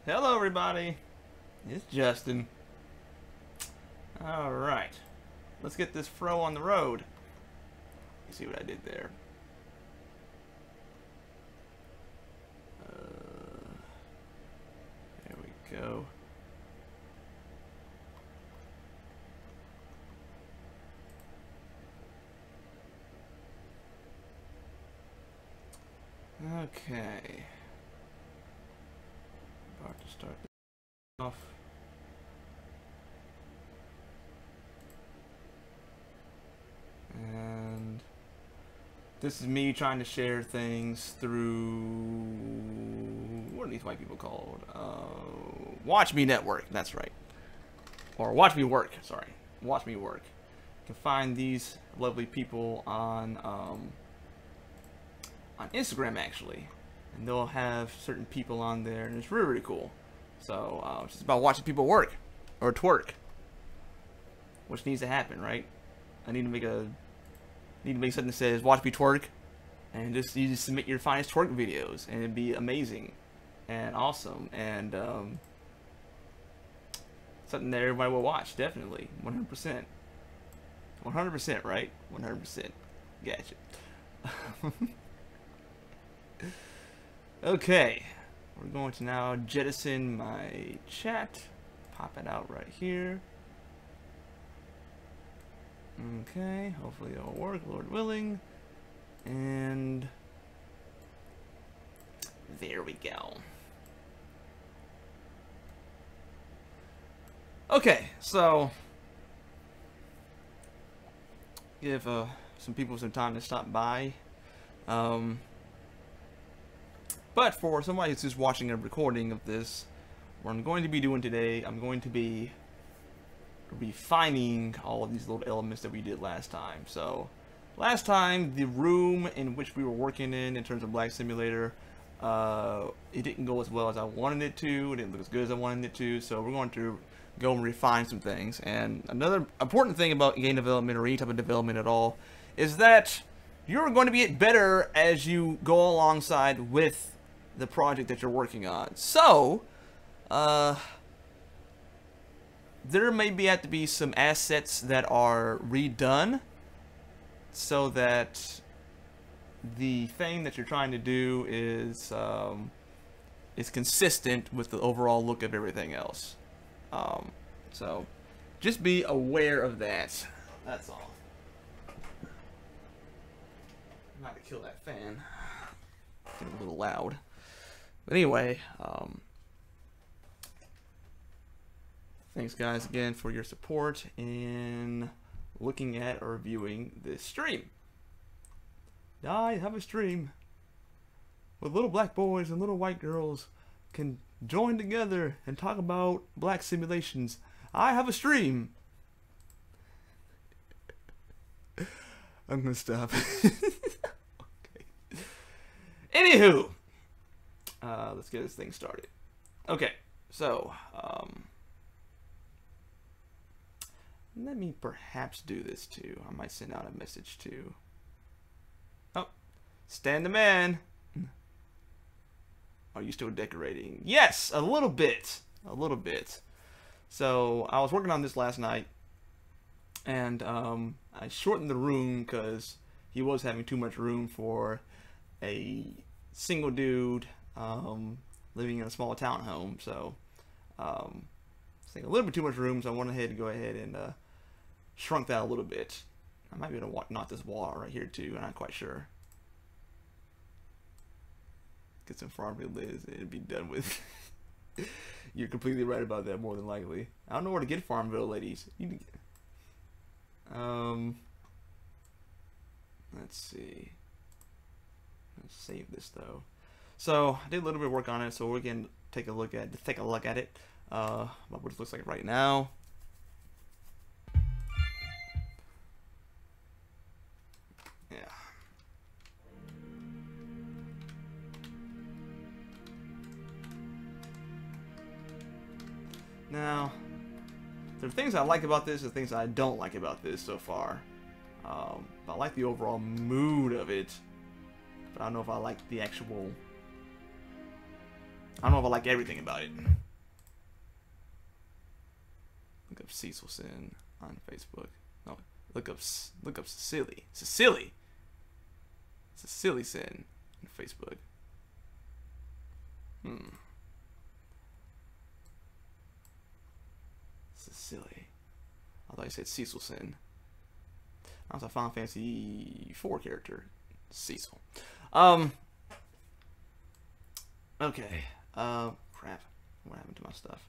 Hello, everybody. It's Justin. Alright. Let's get this fro on the road. You see what I did there? There we go. Okay. About to start this off. And this is me trying to share things through, what are these white people called? Watch Me Network, that's right. Or Watch Me Work, sorry. Watch Me Work. You can find these lovely people on Instagram, actually. And they'll have certain people on there, and it's really, really cool. So, it's just about watching people work. Or twerk. Which needs to happen, right? I need to make something that says watch me twerk, and you just submit your finest twerk videos, and it'd be amazing and awesome, and something that everybody will watch, definitely. 100%. 100%, right? 100%. Gotcha. Okay, we're going to now jettison my chat, pop it out right here. Okay, hopefully it'll work, Lord willing. And there we go. Okay, so give some people some time to stop by. But for somebody who's just watching a recording of this, what I'm going to be doing today, I'm going to be refining all of these little elements that we did last time. So last time, the room in which we were working in terms of Black Simulator, it didn't go as well as I wanted it to. It didn't look as good as I wanted it to. So we're going to go and refine some things. And another important thing about game development or any type of development at all is that you're going to get better as you go alongside with the project that you're working on. So there may have to be some assets that are redone so that the thing that you're trying to do is consistent with the overall look of everything else. So just be aware of that. That's all. Not to kill that fan. It's getting a little loud. But anyway, thanks guys again for your support in looking at or viewing this stream. I have a stream where little black boys and little white girls can join together and talk about black simulations. I have a stream. I'm gonna stop. Okay. Anywho, let's get this thing started. Okay, so let me perhaps do this too. I might send out a message to. Oh, Stan the Man. Are you still decorating? Yes, a little bit. A little bit. So I was working on this last night, and I shortened the room because he was having too much room for a single dude living in a small townhome. So it's like a little bit too much room, so I went ahead to go ahead and shrunk that a little bit. I might be able to knock this wall right here too. I'm not quite sure. Get some Farmville lids and it'd be done with. You're completely right about that, more than likely. I don't know where to get Farmville ladies. Let's see. Let's save this though. So I did a little bit of work on it, so we're gonna take a look at it. What it looks like right now. Yeah. Now, there are things I like about this and things I don't like about this so far. I like the overall mood of it, but I don't know if I like the actual I don't know if I like everything about it. Look up Cecil Sin on Facebook. No, look up Cecily. Cecily Sin on Facebook. Cecily. I thought you said Cecil Sin. That was a Final Fantasy IV character. Cecil. Okay. Crap. What happened to my stuff?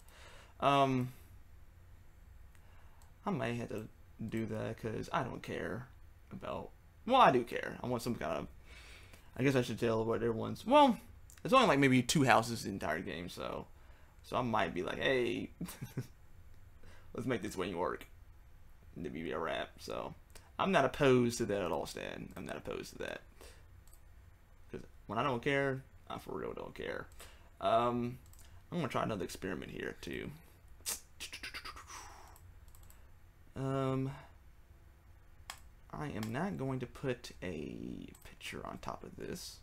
I may have to do that because I don't care about... Well, I do care. I want some kind of... I guess I should tell what everyone's... Well, it's only like maybe 2 houses in the entire game, so I might be like, hey, let's make this wing work. And it'd be a wrap. So I'm not opposed to that at all, Stan. I'm not opposed to that. Because when I don't care, I for real don't care. I'm gonna try another experiment here too. I am not going to put a picture on top of this.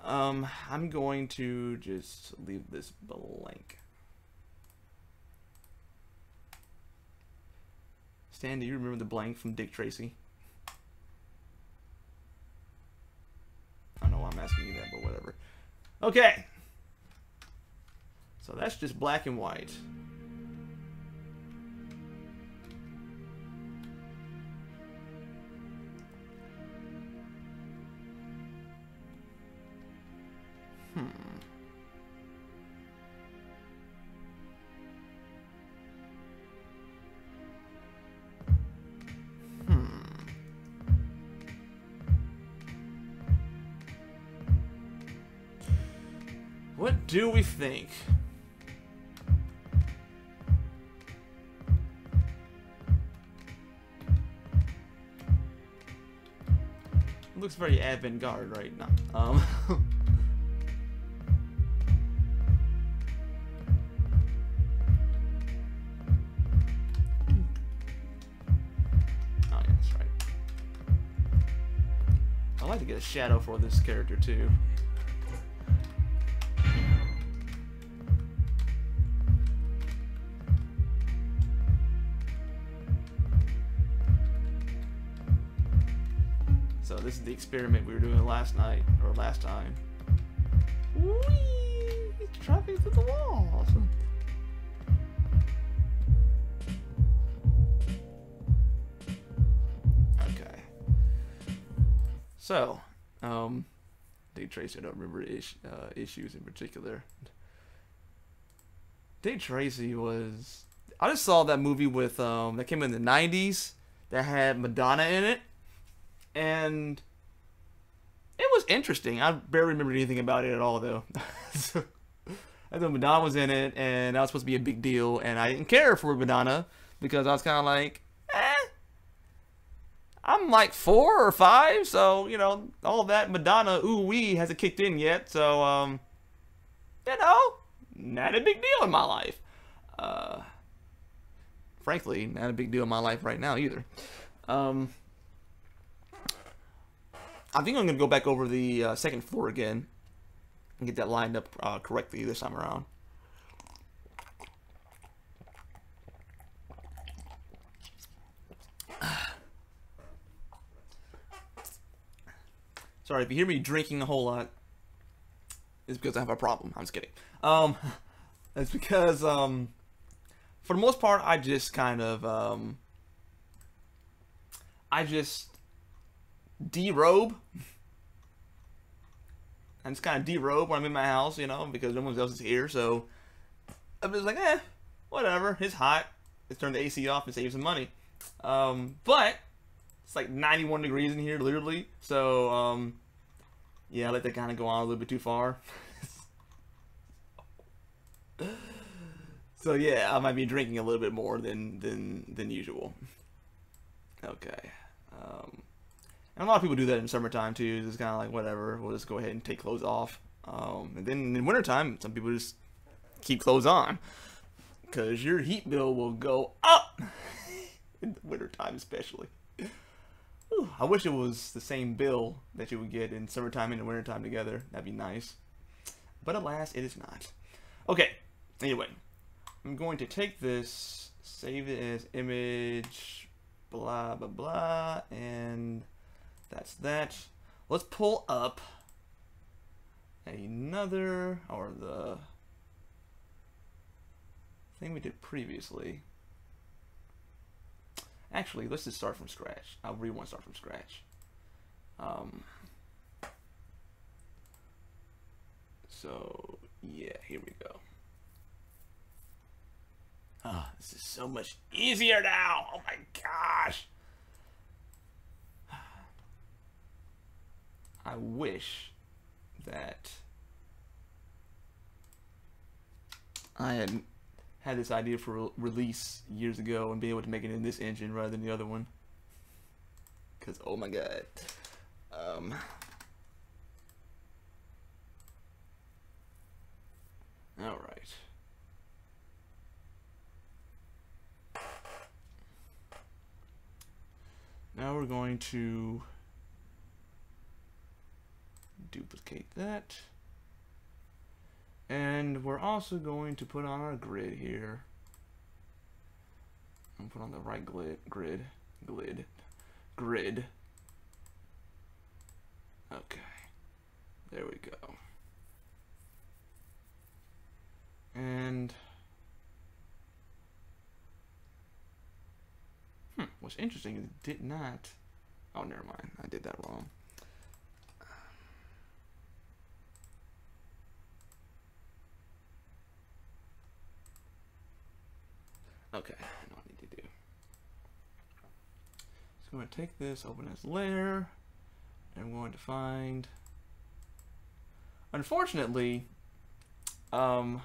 I'm going to just leave this blank. Stan, do you remember the blank from Dick Tracy? I don't know why I'm asking you that, but whatever. Okay. So that's just black and white. What do we think? It looks very avant-garde right now. Oh yeah, that's right. I'd like to get a shadow for this character too. So this is the experiment we were doing last night, or last time. Whee! It's trapping through the walls. Okay. So, Dick Tracy, I don't remember issues in particular. Dick Tracy was... I just saw that movie with, that came in the 90s, that had Madonna in it. And it was interesting. I barely remember anything about it at all, though. So, I thought Madonna was in it, and that was supposed to be a big deal. And I didn't care for Madonna because I was kind of like, I'm like 4 or 5, so you know all that Madonna ooh wee hasn't kicked in yet. So you know, not a big deal in my life. Frankly, not a big deal in my life right now either. I think I'm going to go back over the second floor again and get that lined up correctly this time around. Sorry, if you hear me drinking a whole lot, it's because I have a problem. I'm just kidding. It's because, for the most part, I just kind of, I just derobe. I just kind of derobe when I'm in my house, you know, because no one else is here. So I'm just like, whatever. It's hot. Let's turn the AC off and save some money. But it's like 91 degrees in here, literally. So yeah, I let that kind of go on a little bit too far. So yeah, I might be drinking a little bit more than usual. Okay. And a lot of people do that in summertime too. It's kind of like, whatever, we'll just go ahead and take clothes off. And then in wintertime, some people just keep clothes on, because your heat bill will go up in the wintertime especially. Whew, I wish it was the same bill that you would get in summertime and in wintertime together. That'd be nice. But alas, it is not. Okay, anyway, I'm going to take this, save it as image, blah, blah, blah, and that's that. Let's pull up another, or the thing we did previously. Actually, let's just start from scratch. I really want to start from scratch. So, yeah, here we go. Ah, this is so much easier now. Oh my gosh. I wish that I had this idea for release years ago and be able to make it in this engine rather than the other one. Because, oh my god. Alright. Now we're going to duplicate that. And we're also going to put on our grid here. And put on the right grid. Okay. There we go. And what's interesting is it did not. Oh, never mind. I did that wrong. Okay, I know what I need to do. So I'm going to take this, open as layer, and I'm going to find. Unfortunately, the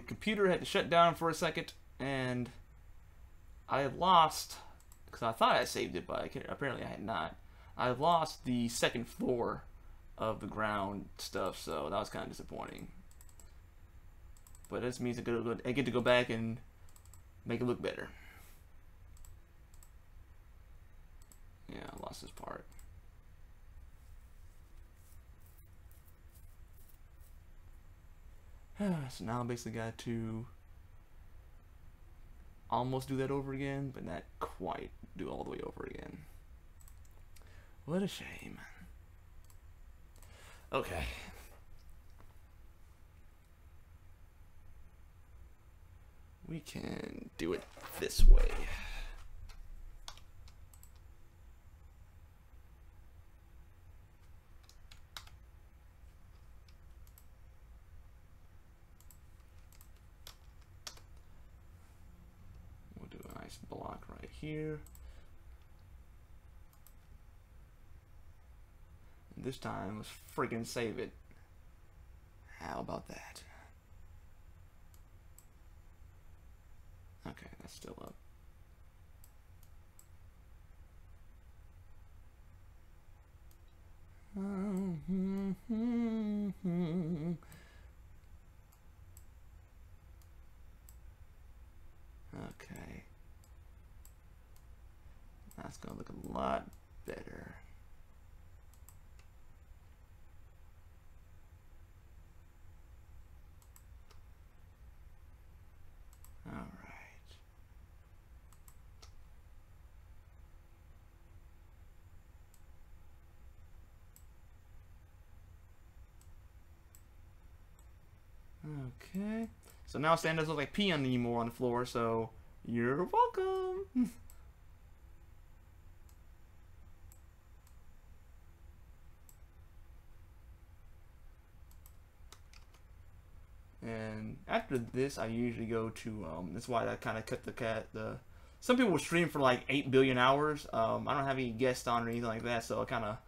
computer had to shut down for a second, and I had lost, because I thought I saved it, but apparently I had not. I lost the second floor of the ground stuff, so that was kind of disappointing. But this means I get to go back and make it look better. Yeah, I lost this part. So now I basically got to almost do that over again, but not quite do all the way over again. What a shame. Okay. We can do it this way. We'll do a nice block right here. This time, let's freaking save it. How about that? Okay, that's still up. Okay. That's gonna look a lot better. All right. Okay. So now Stan doesn't look like pee anymore on the floor, so you're welcome. And after this, I usually go to, that's why I kind of cut the some people stream for like 8 billion hours. I don't have any guests on or anything like that, so I kind of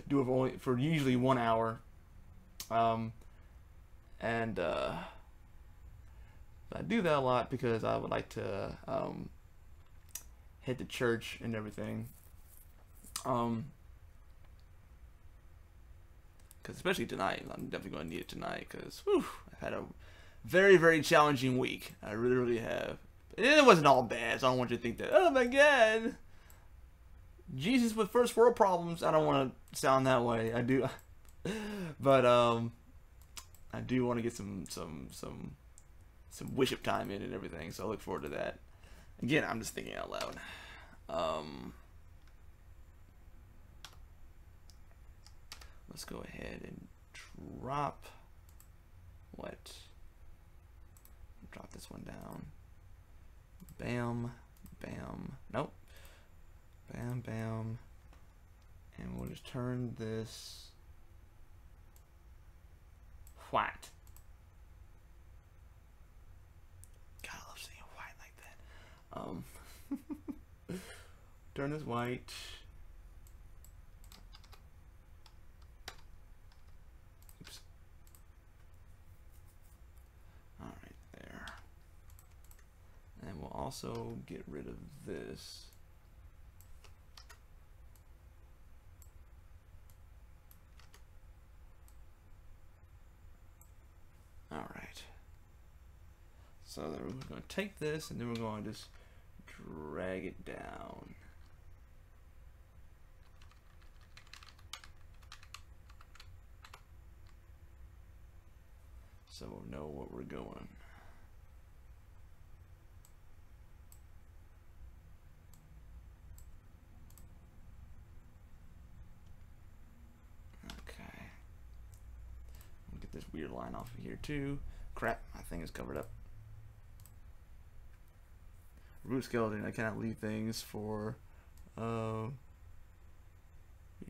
do it for usually 1 hour. And I do that a lot because I would like to head to church and everything. Because especially tonight, I'm definitely going to need it tonight because I've had a very, very challenging week. I really have. And it wasn't all bad, so I don't want you to think that, oh my god, Jesus with first world problems. I don't want to sound that way. I do, but I do want to get some worship time in and everything. So I look forward to that. Again, I'm just thinking out loud. Let's go ahead and drop what? Drop this one down. Bam, bam. Nope. Bam, bam. And we'll just turn this white. God, I love seeing white like that. Turn this white. Oops. All right, there. And we'll also get rid of this. All right. So then we're going to take this and then we're going to just drag it down. So we'll know what we're going. This weird line off of here too. Crap, my thing is covered up. Root skeleton, I cannot leave things for you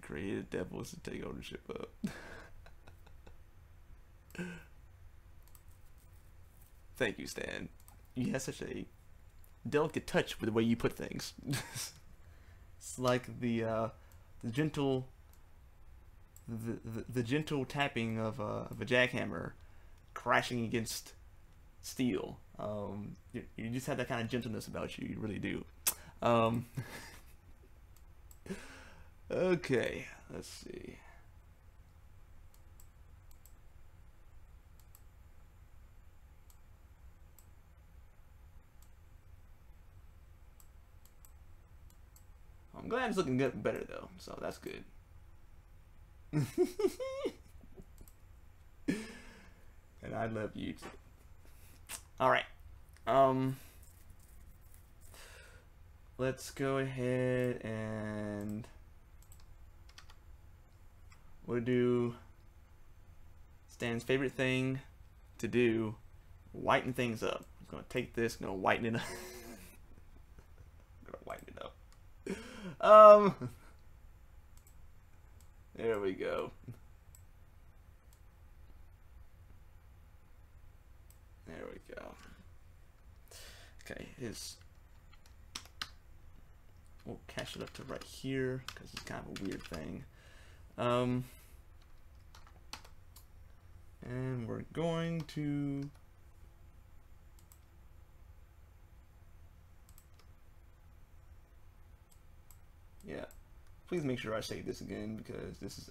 created devils to take ownership of. Thank you, Stan. You have such a delicate touch with the way you put things. It's like the gentle the gentle tapping of a jackhammer crashing against steel. You just have that kind of gentleness about you. You really do. Okay, let's see. I'm glad it's looking good, better though, so that's good. And I love you too. All right. Let's go ahead and we'll do Stan's favorite thing to do, whiten things up. I'm gonna take this, I'm gonna whiten it up. I'm gonna whiten it up. There we go. There we go. Okay, we'll cache it up to right here because it's kind of a weird thing. And we're going to please make sure I say this again because this is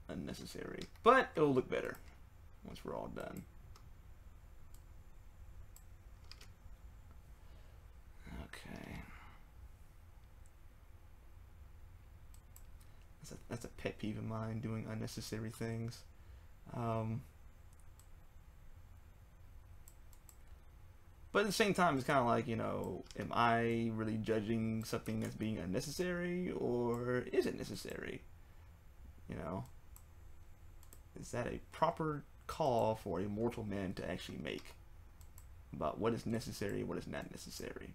unnecessary, but it will look better once we're all done. Okay. That's a pet peeve of mine, doing unnecessary things. But at the same time, it's kind of like, you know, am I really judging something as being unnecessary, or is it necessary? You know, is that a proper call for a mortal man to actually make about what is necessary and what is not necessary?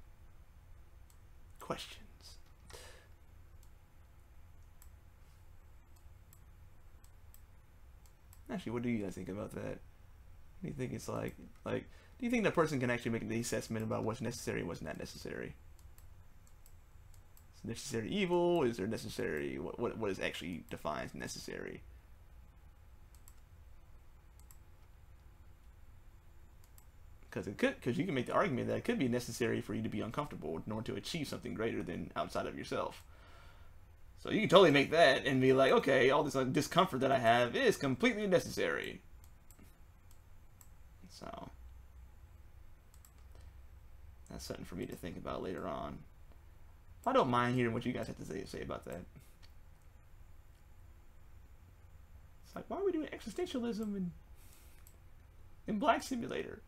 Questions. Actually, what do you guys think about that? Do you think it's like do you think that person can actually make an assessment about what's necessary and what's not necessary? Is necessary evil? Is there necessary what is actually defines necessary? Because you can make the argument that it could be necessary for you to be uncomfortable in order to achieve something greater than outside of yourself. So you can totally make that and be like, okay, all this discomfort that I have is completely necessary. So that's something for me to think about later on. I don't mind hearing what you guys have to say about that. It's like, why are we doing existentialism in Black Simulator?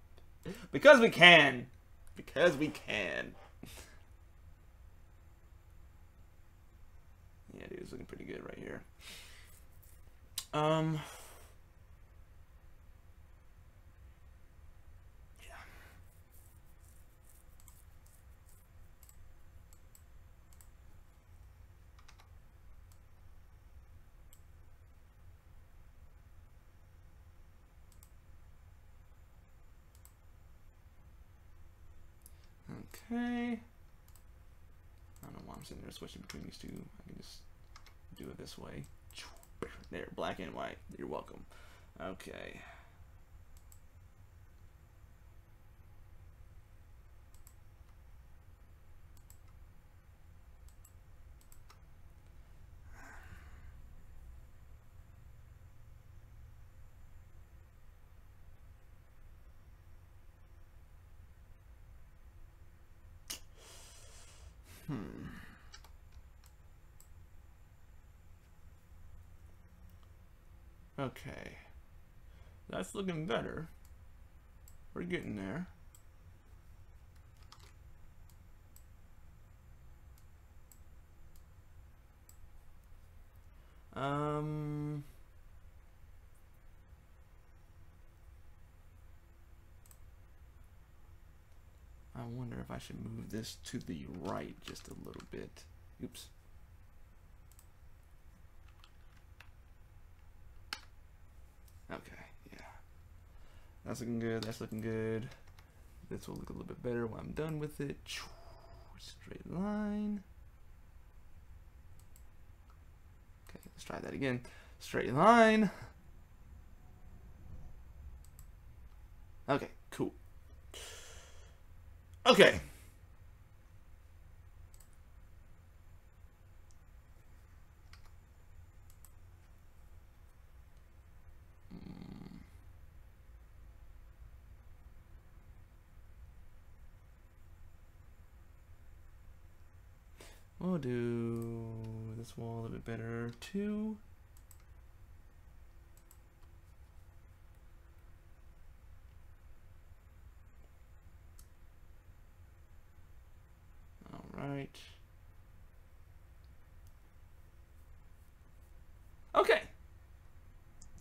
Because we can. Because we can. Yeah, dude, it's looking pretty good right here. Yeah. Okay. I don't know why I'm sitting there switching between these two. I can just do it this way. There, black and white. You're welcome. Okay. Okay. That's looking better. We're getting there. I wonder if I should move this to the right just a little bit. Oops. Okay, yeah. That's looking good, that's looking good. This will look a little bit better when I'm done with it. Straight line. Okay, let's try that again. Straight line. Okay, cool. Okay. We'll do this wall a little bit better too. All right. Okay.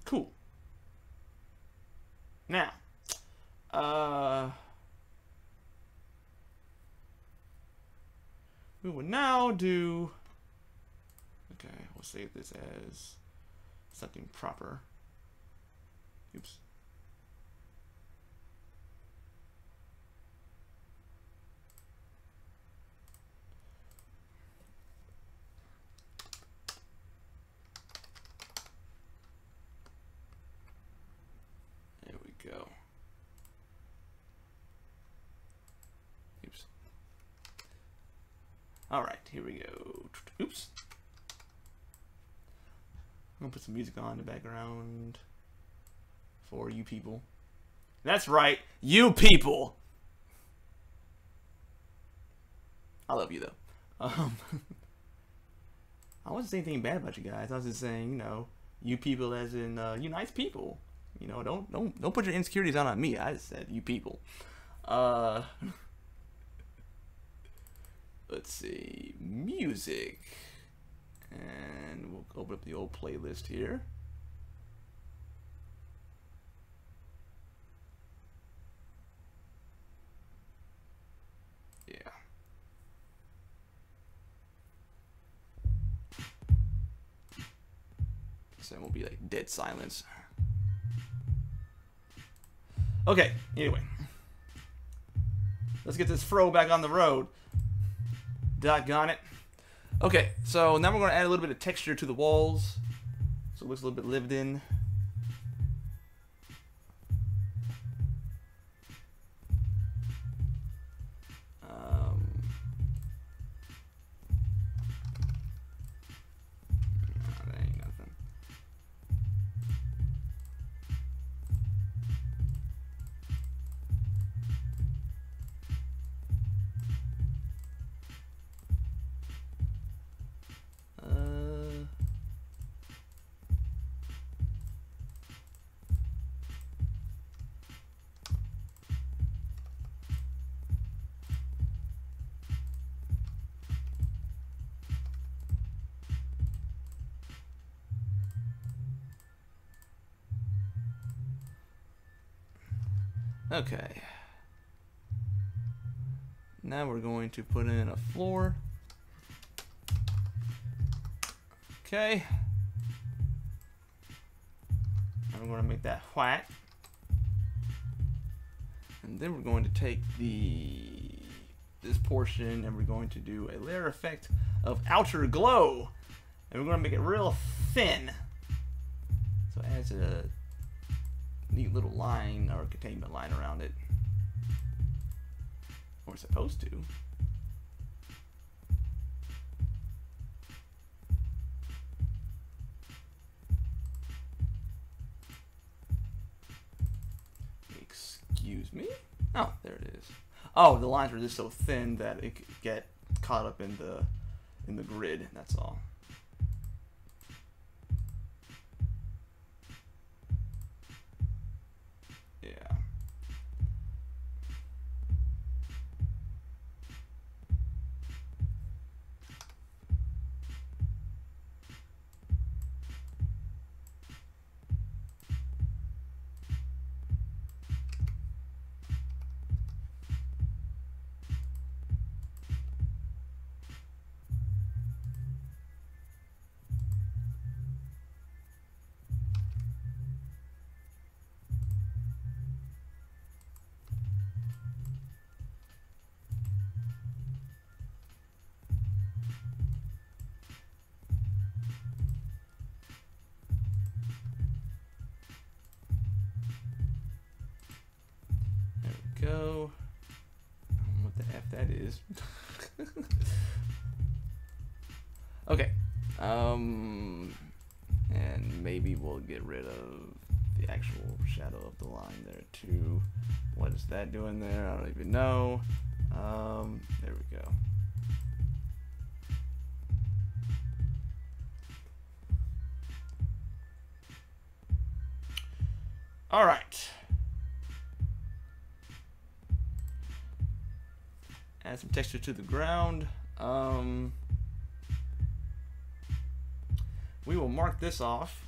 Cool. Now, we will now do, okay, we'll save this as something proper. Oops. There we go. Oops. All right, here we go. Oops. I'm gonna put some music on in the background for you people. That's right, you people. I love you though. I wasn't saying anything bad about you guys. I was just saying, you know, you people as in you nice people. You know, don't put your insecurities out on me. I just said you people. Let's see, music, and we'll open up the old playlist here. Yeah. So it will be like dead silence. Okay, anyway. Let's get this fro back on the road. Doggone it. Okay, so now we're going to add a little bit of texture to the walls. So it looks a little bit lived in. That ain't nothing. Okay. Now we're going to put in a floor. Okay. And we're going to make that white. And then we're going to take this portion and we're going to do a layer effect of outer glow. And we're going to make it real thin. So it adds a neat little line or containment line around it. Or it's supposed to. Excuse me? Oh, there it is. Oh, the lines were just so thin that it could get caught up in the grid, that's all. Yeah. Go. I don't know what the F that is. Okay. And maybe we'll get rid of the actual shadow of the line there too. What is that doing there? I don't even know. There we go. All right. Add some texture to the ground. We will mark this off.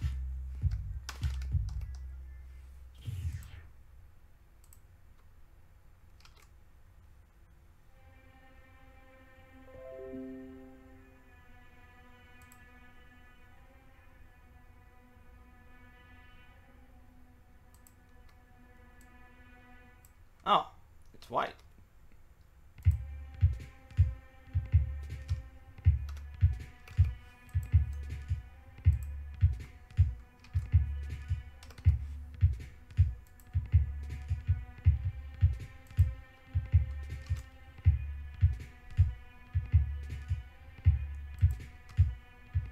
Oh, it's white.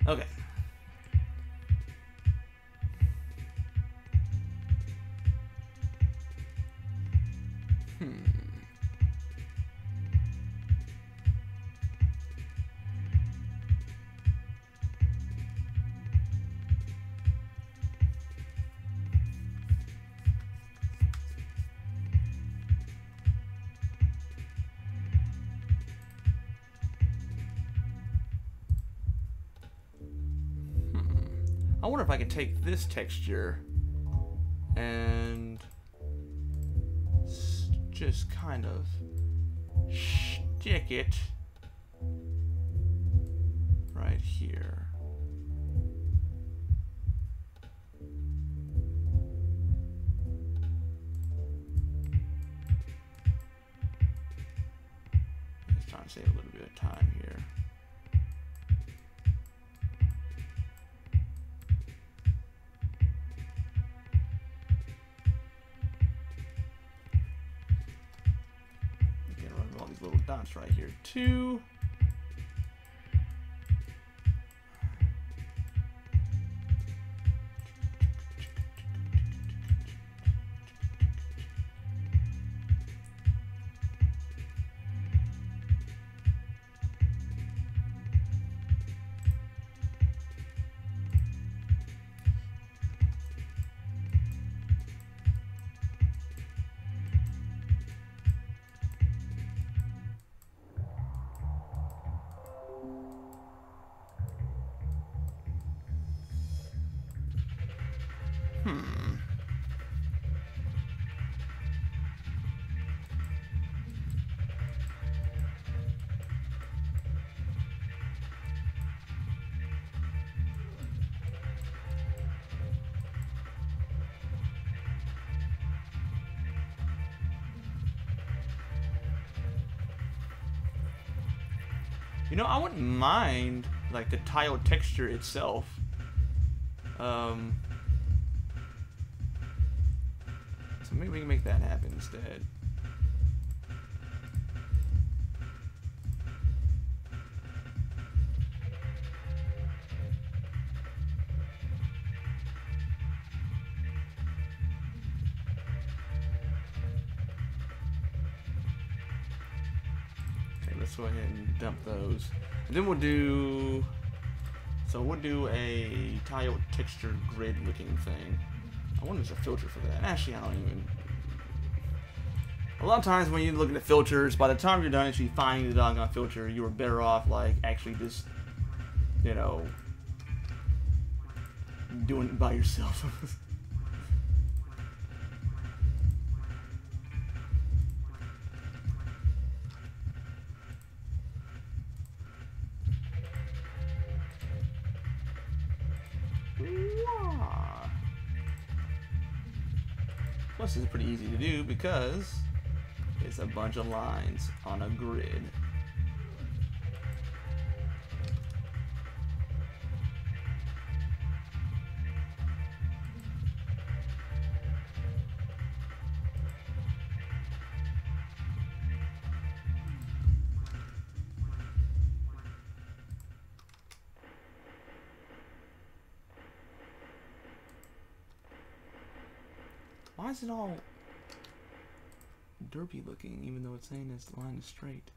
Okay. I wonder if I can take this texture and just kind of stick it right here. Just trying to save a little bit of time here. All these little dots right here too. You know, I wouldn't mind like the tile texture itself. So maybe we can make that happen instead. Let's go ahead and dump those. And then we'll do... So we'll do a tile texture grid looking thing. I wonder if there's a filter for that. Actually, I don't even... A lot of times when you're looking at filters, by the time you're done actually finding the doggone filter, you were better off like actually just, you know, doing it by yourself. Plus, it's pretty easy to do because it's a bunch of lines on a grid. Why is it all derpy looking, even though it's saying this line is straight?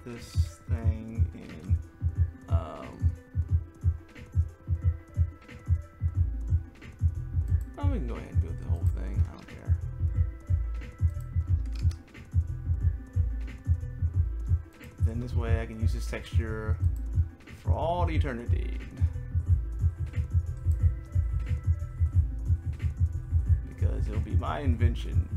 This thing in oh, we can go ahead and build the whole thing. I don't care. Then this way I can use this texture for all eternity. Because it'll be my invention.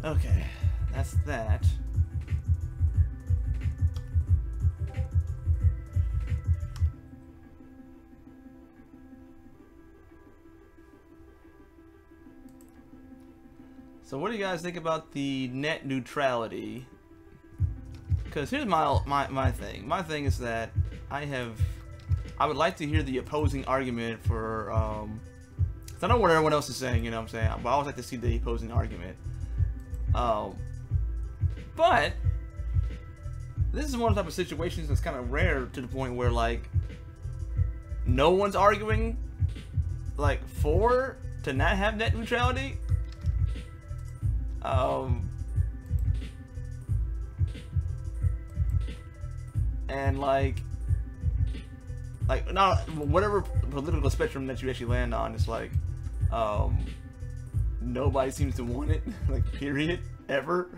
Okay, that's that. So what do you guys think about the net neutrality? Because here's my thing. My thing is that I would like to hear the opposing argument for, I don't know what everyone else is saying, you know what I'm saying? But I always like to see the opposing argument. But this is one type of situations that's kind of rare to the point where like no one's arguing like for to not have net neutrality. And like not whatever political spectrum that you actually land on, it's like nobody seems to want it, like period, ever.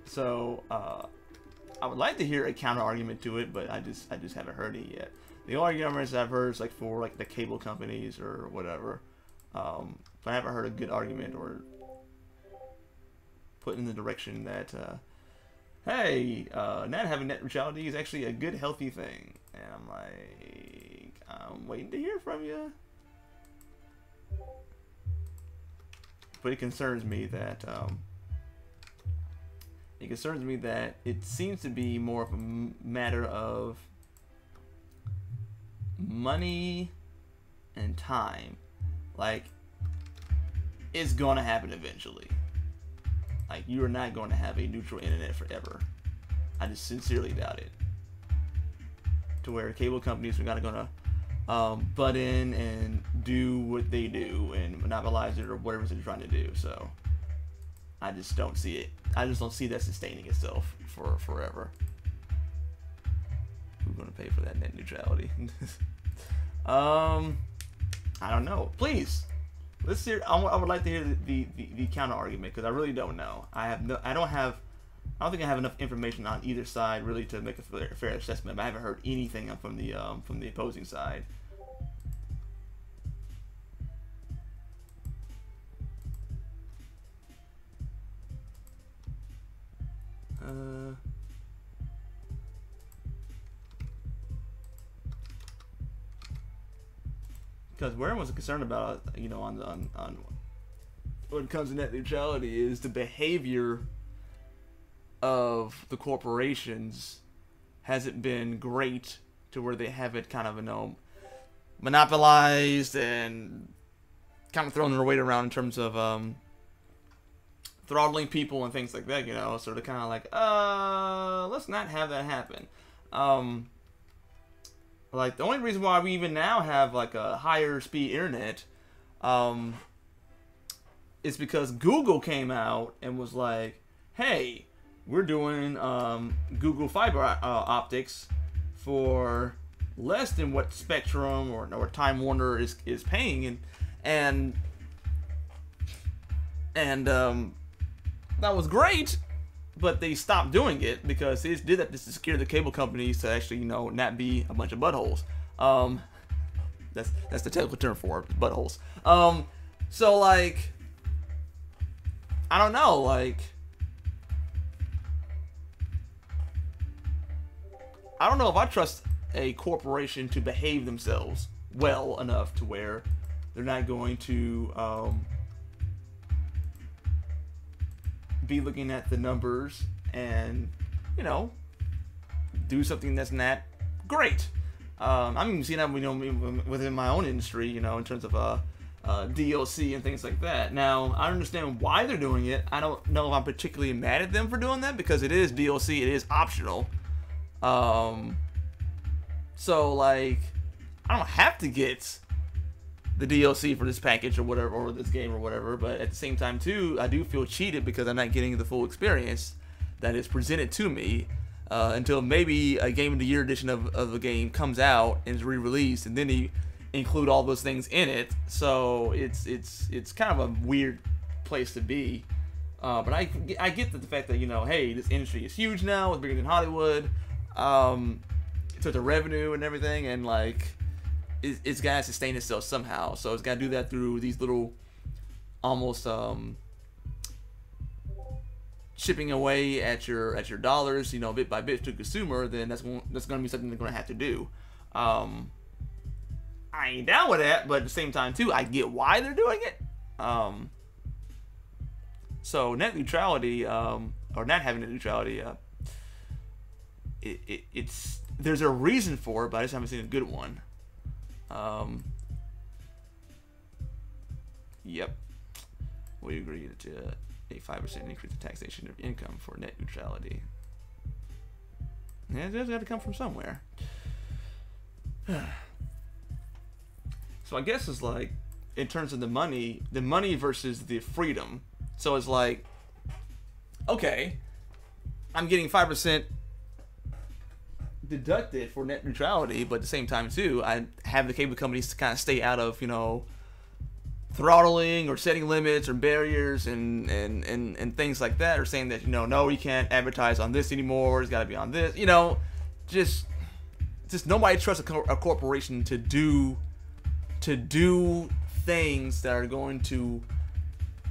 So I would like to hear a counter argument to it, but I just haven't heard it yet. The only arguments I've heard is like for like the cable companies or whatever. But I haven't heard a good argument or put in the direction that hey, not having net neutrality is actually a good, healthy thing. And I'm like, I'm waiting to hear from you. But it concerns me that it seems to be more of a matter of money and time. Like, it's gonna happen eventually. Like, you are not going to have a neutral internet forever. I just sincerely doubt it. To where cable companies are not gonna butt in and do what they do and monopolize it or whatever they're trying to do. So I just don't see it. I just don't see that sustaining itself for forever. Who's gonna pay for that net neutrality? I don't know. Please, let's hear. I would like to hear the counter argument, because I really don't know. I don't think I have enough information on either side really to make a fair assessment. But I haven't heard anything from the opposing side. Because where everyone's concerned about, you know, on when it comes to net neutrality, is the behavior of the corporations hasn't been great, to where they have it kind of, you know, monopolized and kind of throwing their weight around in terms of throttling people and things like that, you know. So they're kind of like, let's not have that happen. Like, the only reason why we even now have like a higher speed internet is because Google came out and was like, hey, we're doing Google fiber optics for less than what Spectrum or Time Warner is paying, and that was great, but they stopped doing it because they did that to scare the cable companies to actually, you know, not be a bunch of buttholes. That's the technical term for it, buttholes. So like, I don't know, like, I don't know if I trust a corporation to behave themselves well enough to where they're not going to be looking at the numbers and, you know, do something that's not great. I'm even seeing that, you know, within my own industry, you know, in terms of DLC and things like that. Now, I understand why they're doing it. I don't know if I'm particularly mad at them for doing that, because it is DLC, it is optional. So like, I don't have to get the DLC for this package or whatever, or this game or whatever, but at the same time too, I do feel cheated because I'm not getting the full experience that is presented to me until maybe a Game of the Year edition of the game comes out and is re-released, and then they include all those things in it. So it's kind of a weird place to be. But I get the fact that, you know, hey, this industry is huge now, it's bigger than Hollywood, in terms of revenue and everything, and like, it's got to sustain itself somehow. So it's got to do that through these little, almost chipping away at your dollars, you know, bit by bit to the consumer. Then that's going to be something they're going to have to do. I ain't down with that, but at the same time too, I get why they're doing it. So net neutrality, or not having net neutrality, it's there's a reason for it, but I just haven't seen a good one. Yep. We agree to a 5% increase in taxation of income for net neutrality. Yeah, it's got to come from somewhere. So I guess it's like, in terms of the money versus the freedom. So it's like, okay, I'm getting 5% deducted for net neutrality, but at the same time too, I have the cable companies to kind of stay out of, you know, throttling or setting limits or barriers and things like that, or saying that, you know, no, you can't advertise on this anymore, it's got to be on this, you know. Just nobody trusts a corporation to do things that are going to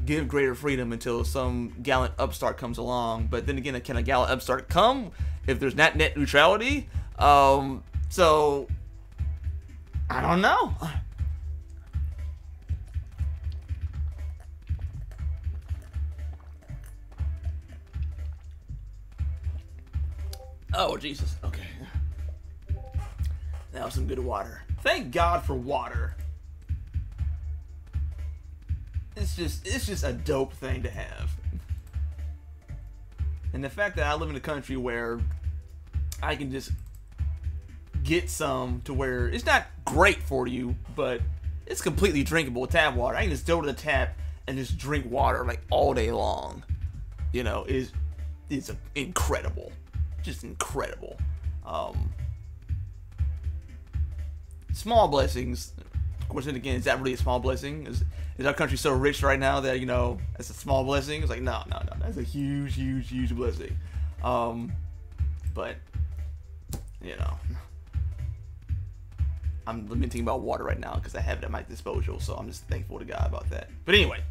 give greater freedom until some gallant upstart comes along. But then again, can a gallant upstart come if there's not net neutrality? So I don't know. Oh Jesus, okay, that was some good water. Thank God for water. It's it's just a dope thing to have. And the fact that I live in a country where I can just get some to where it's not great for you, but it's completely drinkable with tap water. I can just go to the tap and just drink water like all day long. You know, is incredible, just incredible. Small blessings. Of course, and again, is that really a small blessing? Is our country so rich right now that, you know, that's a small blessing? It's like, no, that's a huge, huge, huge blessing. But, you know, I'm lamenting about water right now because I have it at my disposal, so I'm just thankful to God about that. But anyway,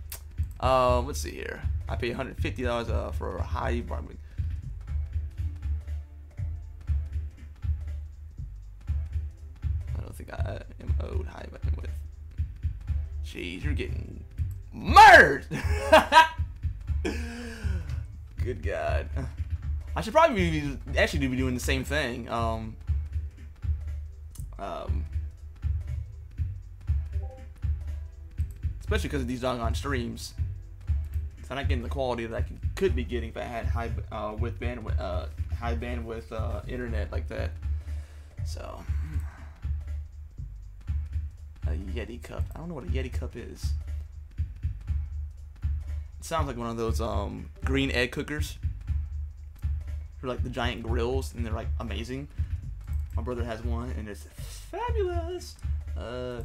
let's see here. I pay $150 for a high barbecue. I don't think I am owed high bandwidth. Jeez, you're getting murdered! Good God. I should probably be actually be doing the same thing. Especially because of these doggone streams. So I'm not getting the quality that I could be getting if I had high bandwidth internet like that. So a Yeti cup. I don't know what a Yeti cup is. It sounds like one of those green egg cookers. They're like the giant grills, and they're like amazing. My brother has one, and it's fabulous.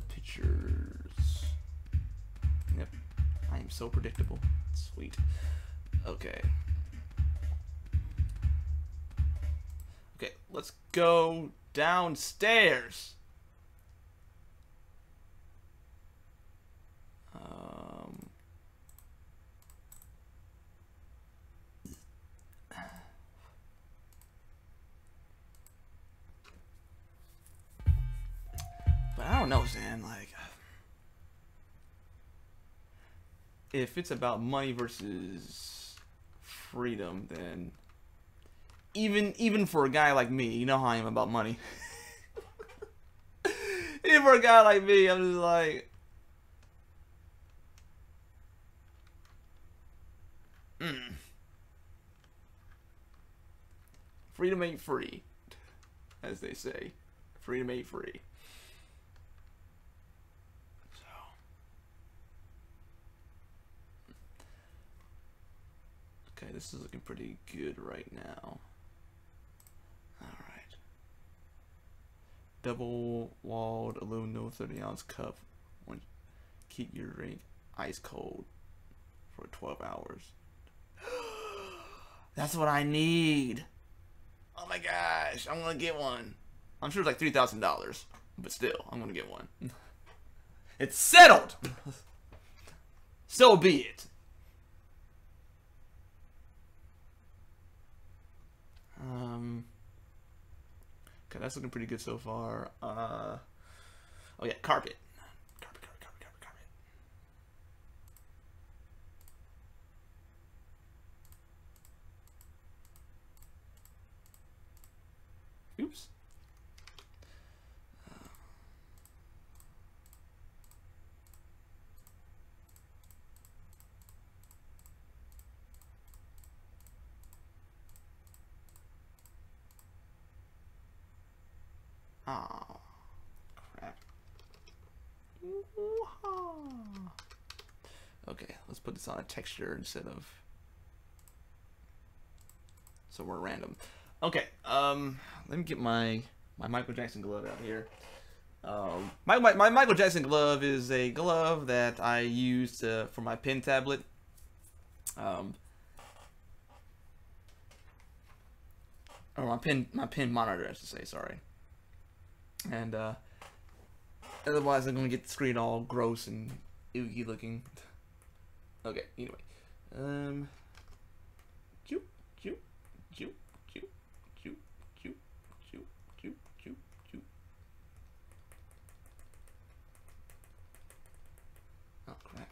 Pictures. Yep. I am so predictable. Sweet. Okay. Okay, let's go downstairs. But I don't know, Zan, like, if it's about money versus freedom, then even for a guy like me, you know how I am about money. Even for a guy like me, I'm just like, freedom ain't free, as they say. Freedom ain't free. Okay, this is looking pretty good right now. Alright. Double-walled aluminum 30-ounce cup. Keep your drink ice cold for 12 hours. That's what I need. Oh my gosh, I'm gonna get one. I'm sure it's like $3,000, but still, I'm gonna get one. It's settled! So be it. Okay, that's looking pretty good so far. Oh yeah, carpet. Carpet. Oops. Oh, crap. Okay, let's put this on a texture instead of somewhere random. Okay, let me get my Michael Jackson glove out here. My Michael Jackson glove is a glove that I used for my pen tablet. Or my pen monitor, I should say. Sorry. And otherwise, I'm gonna get the screen all gross and oogie looking. Okay. Anyway, Choo. Oh crap.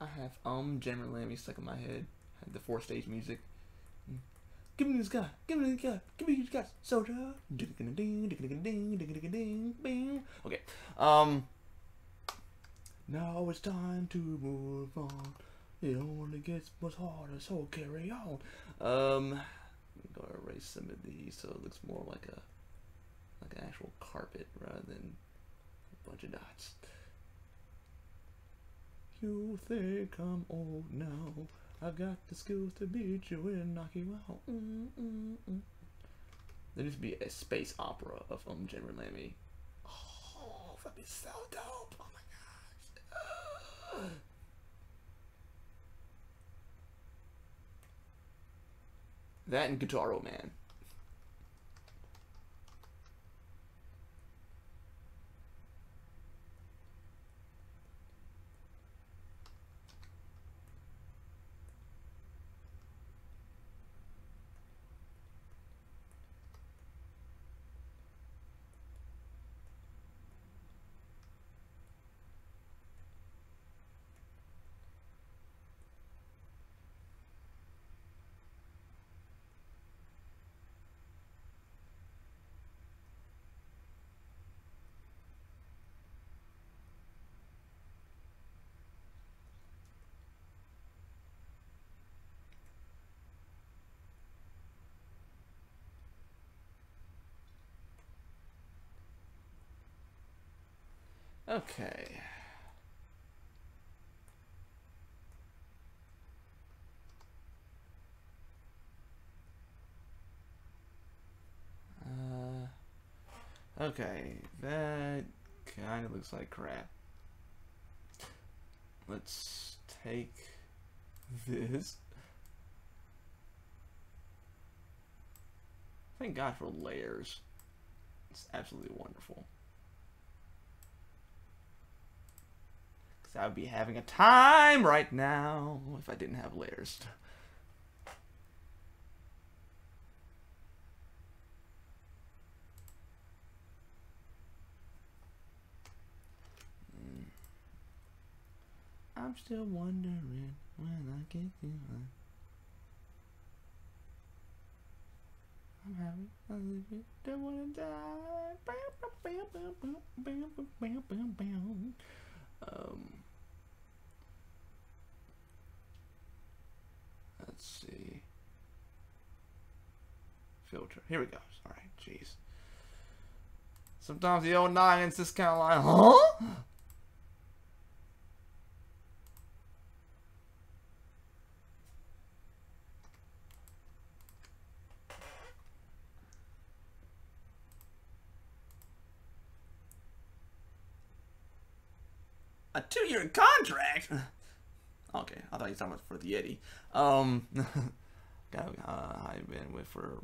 I have Jennifer Lammy stuck in my head. I had the 4-stage music. Give me this guy. Give me this guy. Give me this guy. Soda. Okay. Now it's time to move on. It only gets much harder, so carry on. I'm gonna erase some of these so it looks more like an actual carpet rather than a bunch of dots. You think I'm old now? I got the skills to beat you and knock you out. There needs to be a space opera of Jennifer Lammy. Oh, that'd be so dope. Oh my gosh. That and Guitar Man. Okay. Okay, that kind of looks like crap. Let's take this. Thank God for layers. It's absolutely wonderful. Because I would be having a time right now if I didn't have layers. I'm still wondering when I get you. I'm having a little bit, don't wanna die. Let's see. Filter. Here we go. All right, jeez. Sometimes the old noggins just kind of like, huh? A 2-year contract? Okay, I thought you were talking about for the Yeti. Got high bandwidth for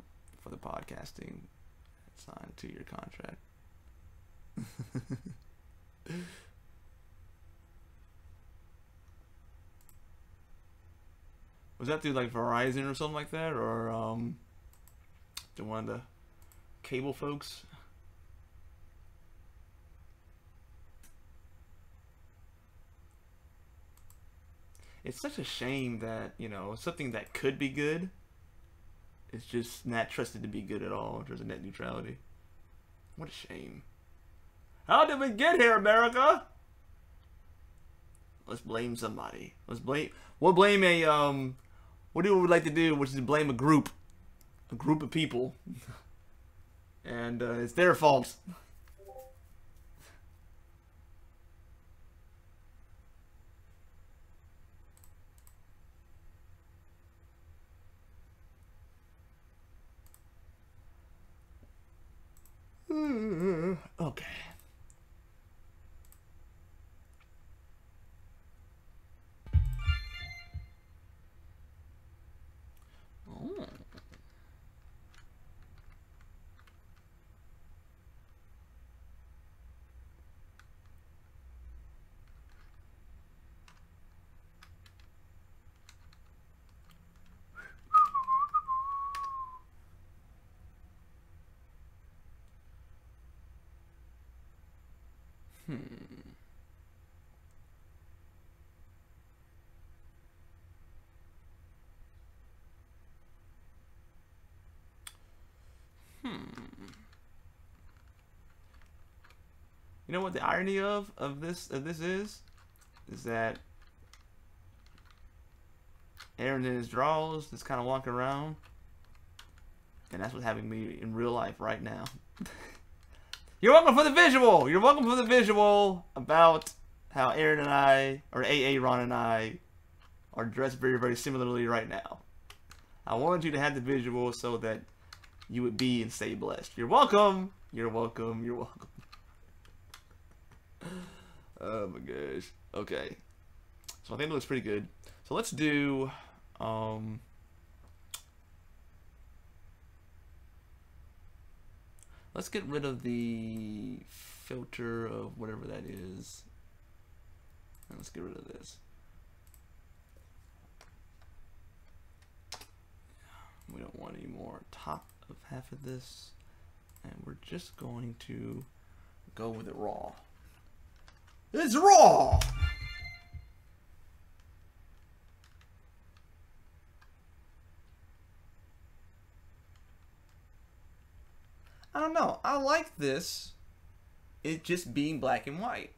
the podcasting. Signed a 2-year contract. Was that through like Verizon or something like that, or to one of the cable folks? It's such a shame that, you know, something that could be good is just not trusted to be good at all in terms of net neutrality. What a shame. How did we get here, America? Let's blame somebody. We'll blame a what do we like to do, which is blame a group of people. And it's their fault. Okay. Oh. You know what the irony of this is that Aaron in his drawers just kind of walking around, and that's what's happening to me in real life right now. You're welcome for the visual. You're welcome for the visual about how Aaron and I, or AA Ron and I, are dressed very, very similarly right now. I wanted you to have the visual so that you would be and stay blessed. You're welcome. You're welcome. You're welcome. Oh my gosh. Okay. So I think it looks pretty good. So let's do let's get rid of the filter of whatever that is. And let's get rid of this. We don't want any more top of half of this. And we're just going to go with it raw. It's raw! I don't know. I like this. It just being black and white.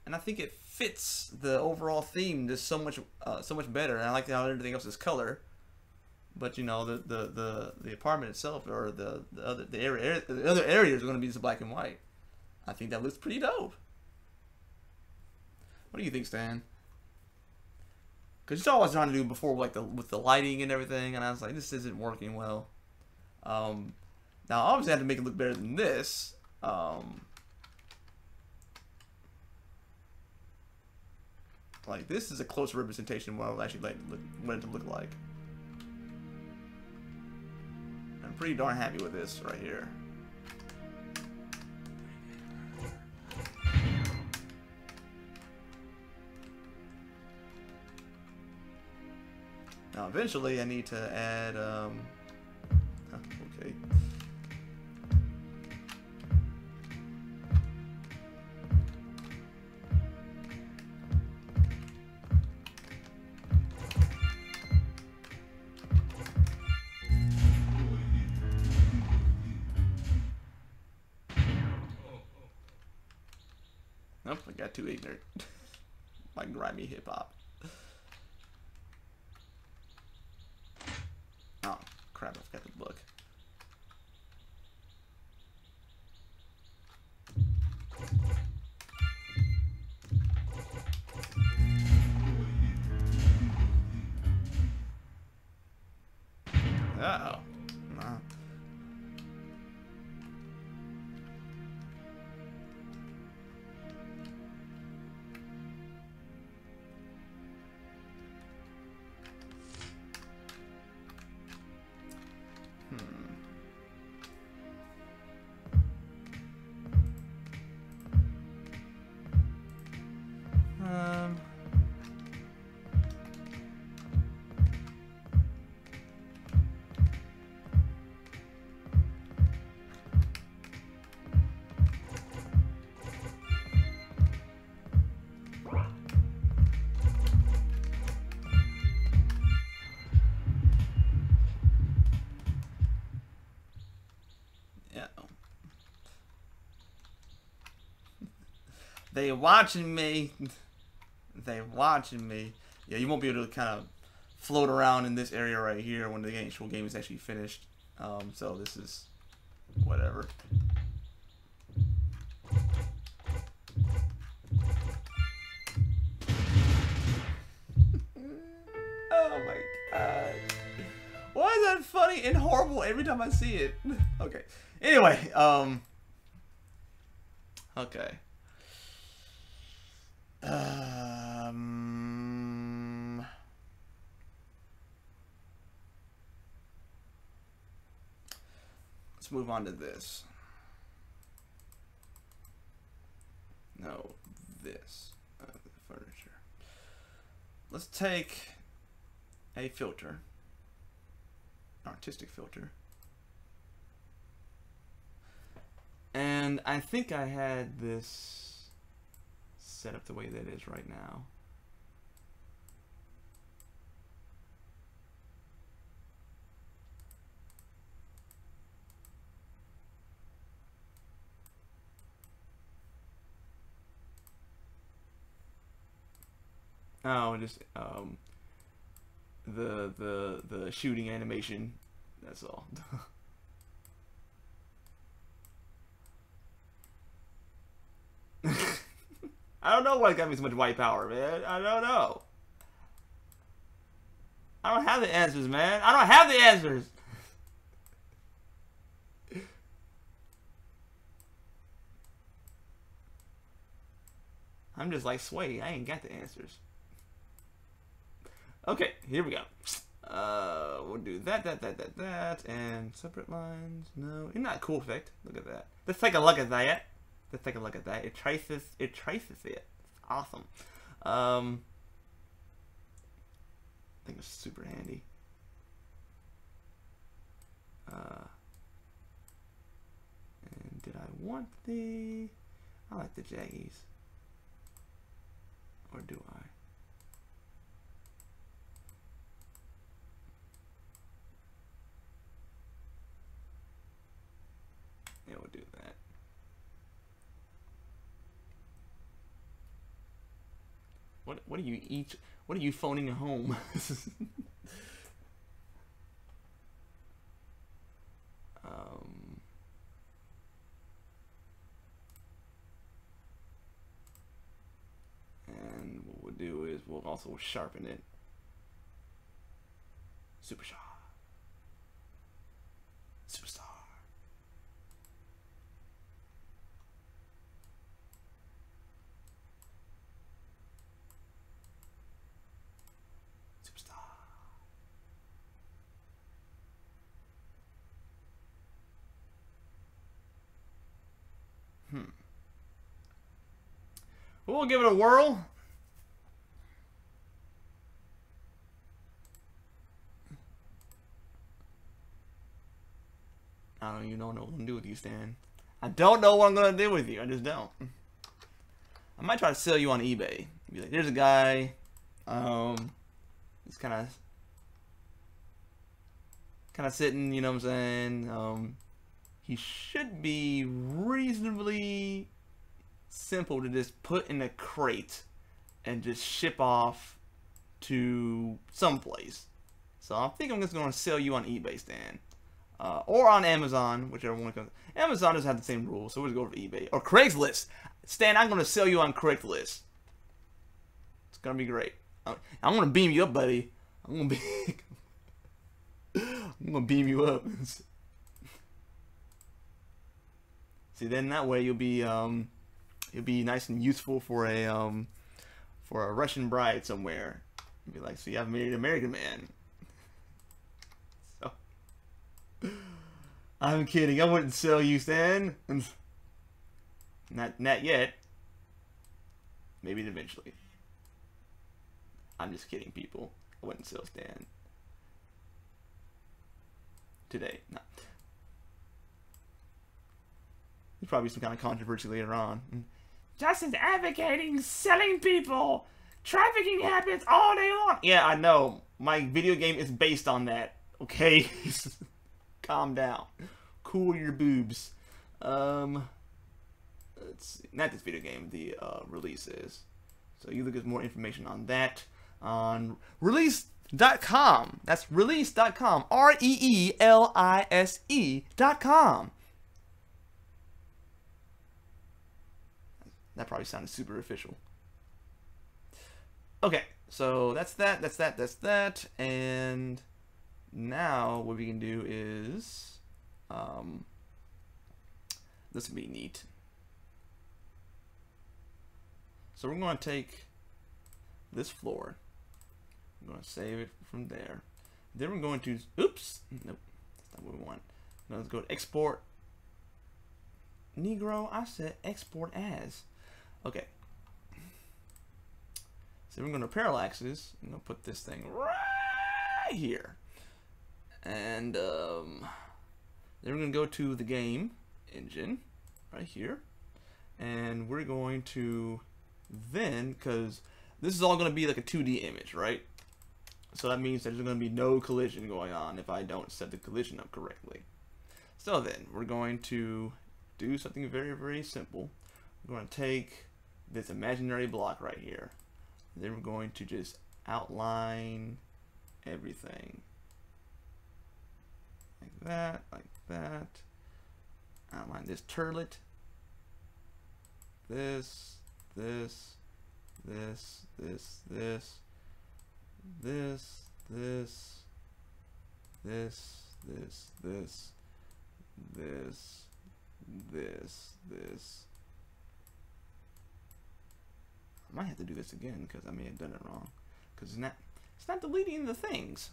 And I think it fits the overall theme just so much better. And I like how everything else is color. But you know, the apartment itself, or the other areas are going to be just black and white. I think that looks pretty dope. What do you think, Stan? Because it's all I was trying to do before, like with the lighting and everything, and I was like, this isn't working well. Now, obviously, I have to make it look better than this. Like, this is a closer representation of what I would actually want it to look like. I'm pretty darn happy with this right here. Now, eventually, I need to add, okay. Nope, I got too ignorant. Like grimy hip hop. Oh, crap, I forgot the book. Uh-oh. Nah. They watching me. They watching me. Yeah, you won't be able to kind of float around in this area right here when the actual game is actually finished. So this is whatever. Oh my god. Why is that funny and horrible every time I see it? Okay. Anyway, okay. Let's move on to this. No, this. The furniture. Let's take a filter. Artistic filter. And I think I had this set up the way that it is right now. Oh, just the shooting animation. That's all. I don't know why it got me so much white power, man. I don't know. I don't have the answers, man. I don't have the answers. I'm just like Sway. I ain't got the answers. Okay, here we go. We'll do that, and separate lines. No, isn't that a cool effect? Look at that. Let's take a look at that. Let's take a look at that. It traces it. It's awesome. I think it's super handy. And did I want the? I like the jaggies. Or do I? Yeah, we'll do that. What do you eat? What are you phoning home? And what we'll do is we'll also sharpen it. Super sharp. Superstar. We'll give it a whirl. I don't even know what I'm gonna do with you, Stan. I don't know what I'm gonna do with you. I just don't. I might try to sell you on eBay. Be like, there's a guy. He's kind of sitting. You know what I'm saying? He should be reasonably simple to just put in a crate and just ship off to someplace. So I think I'm just going to sell you on eBay, Stan. Or on Amazon, whichever one comes. Amazon doesn't have the same rules, so we'll just go for eBay. Or Craigslist. Stan, I'm going to sell you on Craigslist. It's going to be great. I'm going to beam you up, buddy. I'm going to be... I'm going to beam you up. See, then that way you'll be nice and useful for a Russian bride somewhere. You'll be like, see, I've married an American man. So, I'm kidding. I wouldn't sell you, Stan. Not yet. Maybe eventually. I'm just kidding, people. I wouldn't sell Stan today. No. There's probably some kind of controversy later on. Justin's advocating selling people. Trafficking happens all day long. Yeah, I know. My video game is based on that. Okay? Calm down. Cool your boobs. Let's see. Not this video game. The release is. So you look at more information on that on release.com. That's release.com. REELISE.com. That probably sounded super official. Okay, so that's that, and now what we can do is, this would be neat. So we're going to take this floor, I'm going to save it from there. Then we're going to, oops, nope, that's not what we want. Now let's go to export. Negro, I said export as. Okay. So we're going to parallaxes. I'm going to put this thing right here. And then we're going to go to the game engine right here. And we're going to then, because this is all going to be like a 2D image, right? So that means there's going to be no collision going on if I don't set the collision up correctly. So then we're going to do something very, very simple. We're going to take this imaginary block right here. And then we're going to just outline everything. Like that, like that. Outline this turlet. This, this, this, this, this, this, this, this, this, this, this, this. I might have to do this again because I may have done it wrong. Because it's not deleting the things.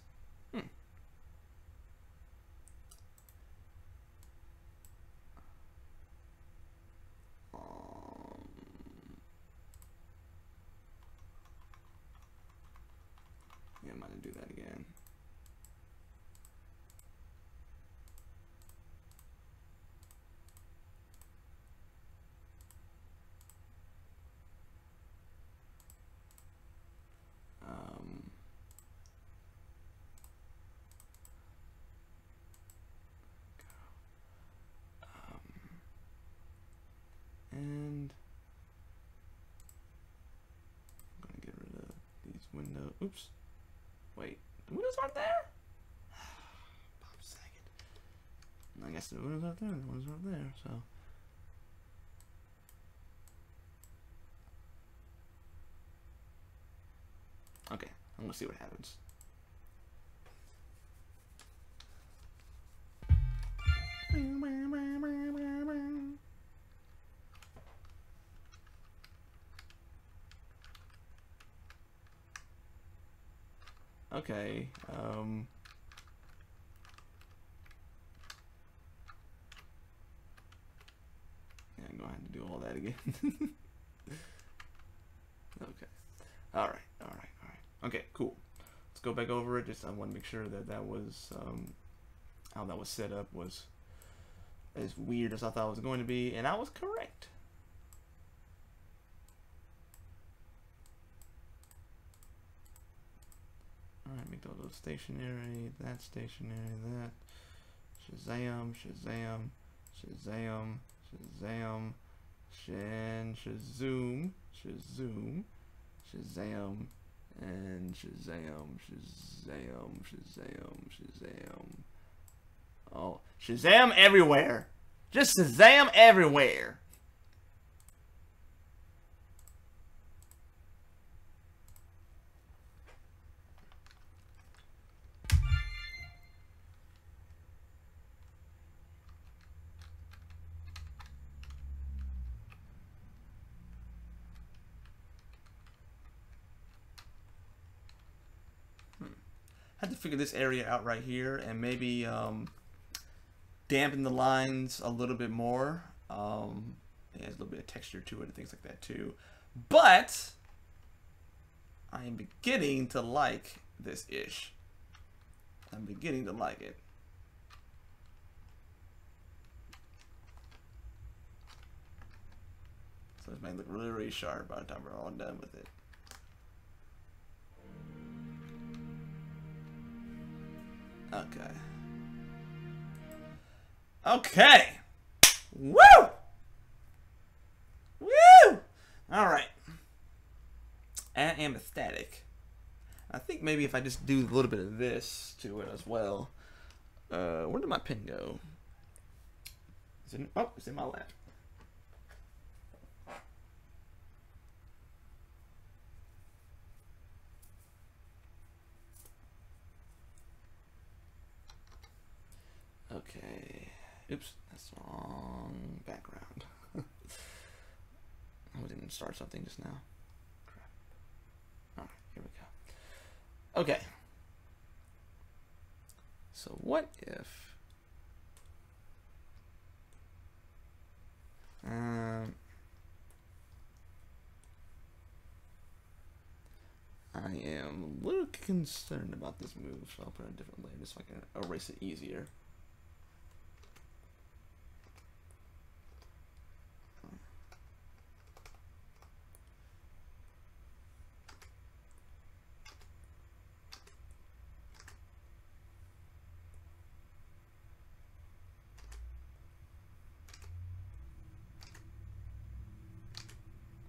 Yeah, I'm gonna do that again. And I'm gonna get rid of these windows. Oops. Wait, the windows aren't there? Pop a second. I guess the windows aren't there, the windows aren't there, so. Okay, I'm gonna see what happens. Okay, yeah, I'm gonna have to do all that again. Okay. Alright. Okay, cool. Let's go back over it. Just I want to make sure that that was how that was set up was as weird as I thought it was going to be, and I was correct. Alright, make those stationary, that stationary, that. Shazam, Shazam, Shazam, Shazam, Shazoom, Shazoom, Shazam, and Shazam, Shazam, Shazam, Shazam. Oh, Shazam everywhere! Just Shazam everywhere! I had to figure this area out right here and maybe dampen the lines a little bit more. It has a little bit of texture to it and things like that too. But I am beginning to like this ish. I'm beginning to like it. So this might look really, really sharp by the time we're all done with it. Okay. Okay. Woo! Woo! Alright. I am ecstatic. I think maybe if I just do a little bit of this to it as well. Where did my pen go? Oh, it's in my lap. Okay. Oops, that's the wrong background. I didn't start something just now. Crap. Alright, here we go. Okay. So what if I am a little concerned about this move, so I'll put it a different layer just so I can erase it easier.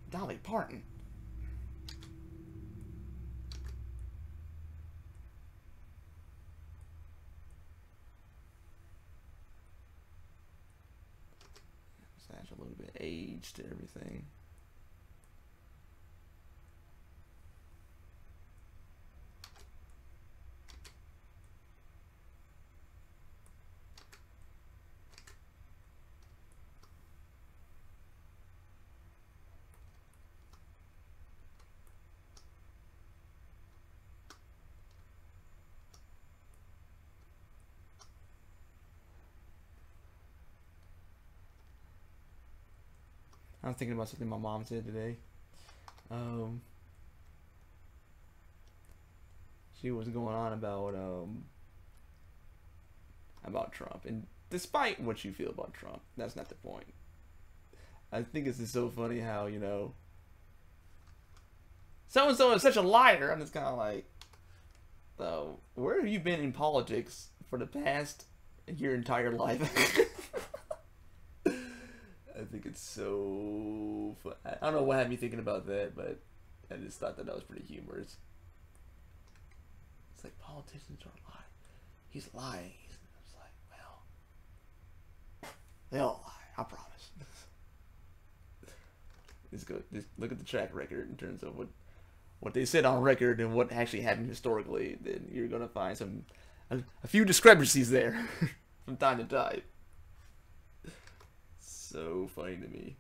Dolly Parton. the age to everything. I'm thinking about something my mom said today. She was going on about Trump, and despite what you feel about Trump, that's not the point. I think it's just so funny how, you know, so and so is such a liar. I'm just kind of like, where have you been in politics for the past your entire life? I think it's so fun. I don't know what had me thinking about that, but I just thought that was pretty humorous. It's like, politicians are lying. He's lying. It's like, well, they all lie, I promise. Just look at the track record in terms of what they said on record and what actually happened historically. Then you're gonna find a few discrepancies there from time to time. So funny to me.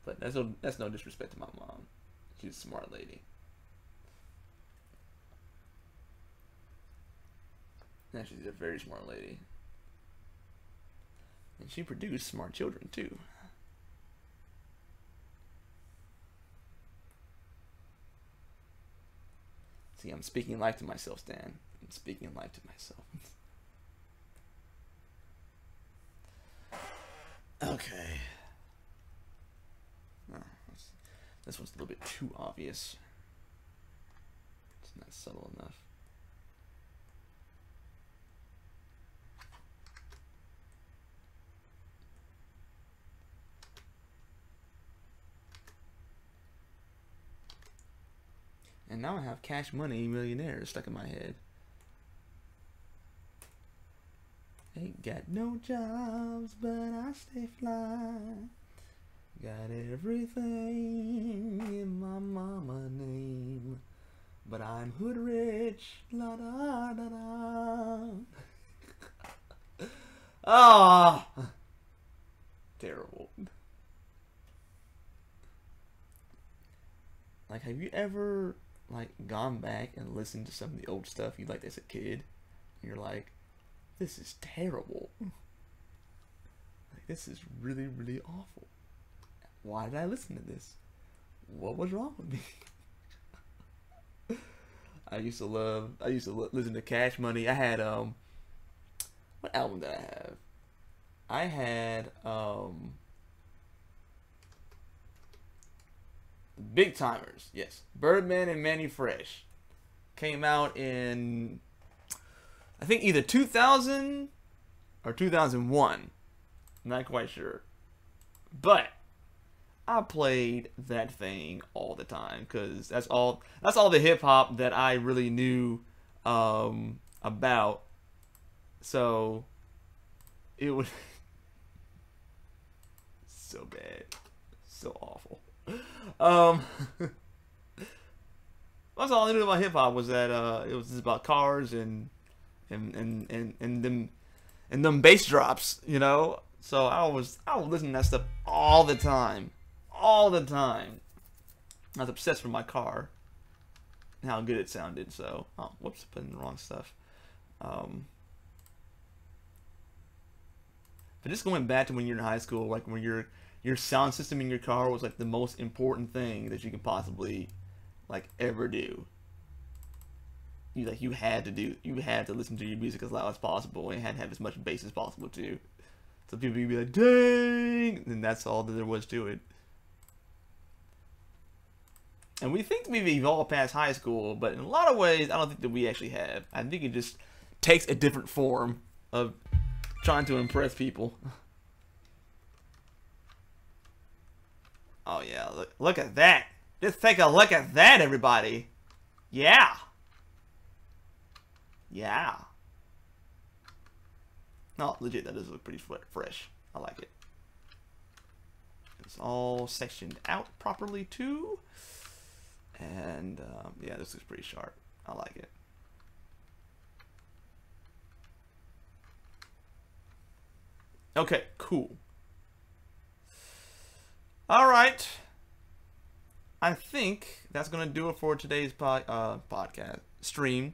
But that's no disrespect to my mom. She's a smart lady. And she's a very smart lady. And she produced smart children too. See, I'm speaking life to myself, Stan. I'm speaking life to myself. Okay. Oh, this one's a little bit too obvious. It's not subtle enough. And now I have Cash Money Millionaire stuck in my head. Ain't got no jobs, but I stay fly. Got everything in my mama name, but I'm hood rich. La da da da. Ah, terrible. Like, have you ever gone back and listened to some of the old stuff you liked as a kid? And you're like, this is terrible. Like, this is really, really awful. Why did I listen to this? What was wrong with me? I used to listen to Cash Money. I had what album did I have? I had Big Timers. Yes, Birdman and Mannie Fresh came out in, I think, either 2000 or 2001. Not quite sure. But I played that thing all the time because that's all the hip hop that I really knew about. So it was so bad, so awful. That's all I knew about hip hop, was that it was just about cars and them bass drops, you know. So I was listening to that stuff all the time. I was obsessed with my car and how good it sounded. So, oh, whoops, put in the wrong stuff. But just going back to when you're in high school, like when your sound system in your car was like the most important thing that you could possibly ever do. You had to listen to your music as loud as possible, and it had to have as much bass as possible too. So people would be like, dang, and that's all that there was to it. And we think we've evolved past high school, but in a lot of ways, I don't think that we actually have. I think it just takes a different form of trying to impress people. Oh yeah, look at that. Just take a look at that, everybody. Yeah. Yeah. No, legit, that does look pretty fresh. I like it. It's all sectioned out properly too. And yeah, this looks pretty sharp. I like it. Okay, cool. All right. I think that's going to do it for today's podcast stream.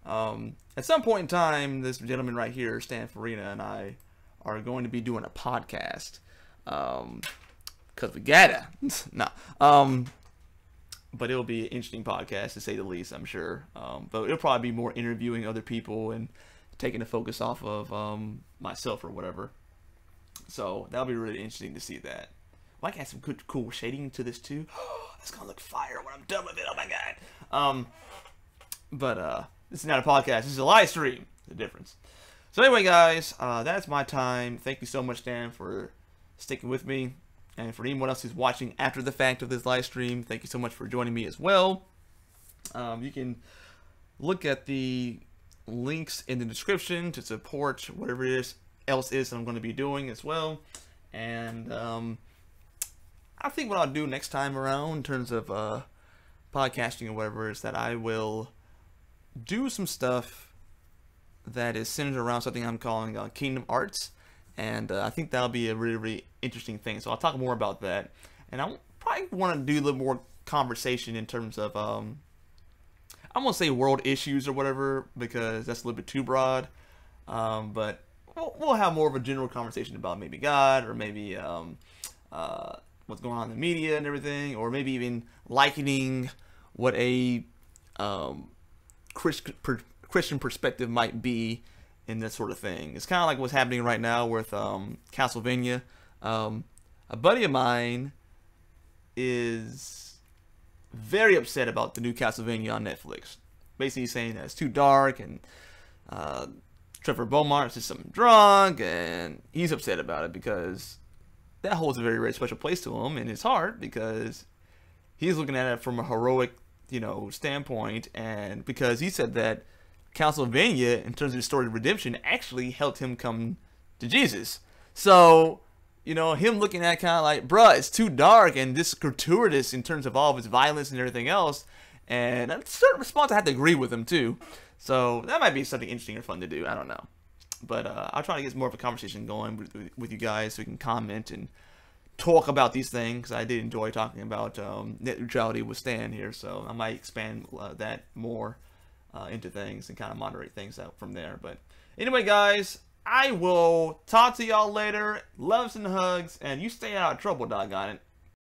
At some point in time, this gentleman right here, Stan Farina, and I are going to be doing a podcast. Because we gotta. No. But it'll be an interesting podcast, to say the least, I'm sure. But it'll probably be more interviewing other people and taking the focus off of myself or whatever. So that'll be really interesting to see that. Well, I can add some good, cool shading to this too. That's gonna look fire when I'm done with it. Oh my god. But this is not a podcast. This is a live stream. The difference. So anyway, guys, that's my time. Thank you so much, Dan, for sticking with me. And for anyone else who's watching after the fact of this live stream, thank you so much for joining me as well. You can look at the links in the description to support whatever it else is that I'm going to be doing as well. And I think what I'll do next time around in terms of podcasting or whatever is that I will do some stuff that is centered around something I'm calling Kingdom Hearts. And I think that'll be a really, really interesting thing. So I'll talk more about that. And I probably want to do a little more conversation in terms of, I'm going to say world issues or whatever, because that's a little bit too broad. But we'll have more of a general conversation about maybe God, or maybe what's going on in the media and everything. Or maybe even likening what a Christian perspective might be in this sort of thing. It's kind of like what's happening right now with Castlevania. A buddy of mine is very upset about the new Castlevania on Netflix. Basically saying that it's too dark, and Trevor Beaumont is just something drunk, and he's upset about it because that holds a very, very special place to him in his heart, because he's looking at it from a heroic, standpoint, and because he said that Castlevania, in terms of the story of redemption, actually helped him come to Jesus. So, him looking at it kind of like, bruh, it's too dark and this gratuitous in terms of all of its violence and everything else. And a certain response, I have to agree with him too. So that might be something interesting or fun to do. I don't know. But I'll try to get more of a conversation going with you guys so we can comment and talk about these things. I did enjoy talking about net neutrality with Stan here, so I might expand that more into things and kind of moderate things out from there. But anyway, guys, I will talk to y'all later. Loves and hugs, and you stay out of trouble, doggone it.